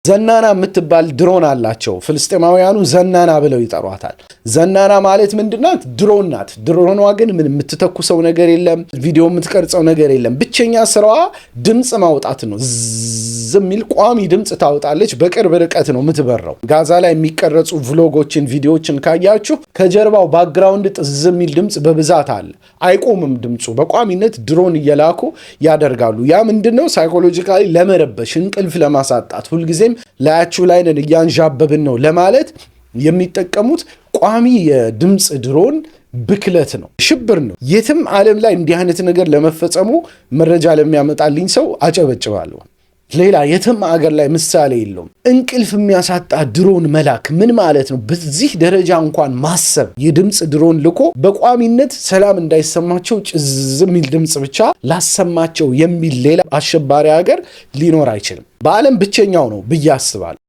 ዘናና የምትባል ድሮን አላቸው። ፍልስጤማውያኑ ዘናና ብለው ይጠሯታል። ዘናና ማለት ምንድናት? ድሮን ናት። ድሮኗ ግን ምን የምትተኩሰው ነገር የለም፣ ቪዲዮ የምትቀርጸው ነገር የለም። ብቸኛ ስራዋ ድምፅ ማውጣት ነው። የሚል ቋሚ ድምፅ ታወጣለች። በቅርብ ርቀት ነው የምትበረው። ጋዛ ላይ የሚቀረጹ ቭሎጎችን፣ ቪዲዮዎችን ካያችሁ ከጀርባው ባክግራውንድ ጥዝ የሚል ድምፅ በብዛት አለ። አይቆምም ድምፁ። በቋሚነት ድሮን እየላኩ ያደርጋሉ። ያ ምንድነው? ሳይኮሎጂካሊ ለመረበሽ፣ እንቅልፍ ለማሳጣት፣ ሁልጊዜም ላያችሁ ላይ ነን እያንዣበብን ነው ለማለት የሚጠቀሙት ቋሚ የድምፅ ድሮን ብክለት ነው፣ ሽብር ነው። የትም ዓለም ላይ እንዲህ አይነት ነገር ለመፈጸሙ መረጃ ለሚያመጣልኝ ሰው አጨበጭባለሁ። ሌላ የትም አገር ላይ ምሳሌ የለውም። እንቅልፍ የሚያሳጣ ድሮን መላክ ምን ማለት ነው? በዚህ ደረጃ እንኳን ማሰብ። የድምፅ ድሮን ልኮ በቋሚነት ሰላም እንዳይሰማቸው ጭዝ የሚል ድምፅ ብቻ ላሰማቸው የሚል ሌላ አሸባሪ ሀገር ሊኖር አይችልም። በዓለም ብቸኛው ነው ብዬ አስባለሁ።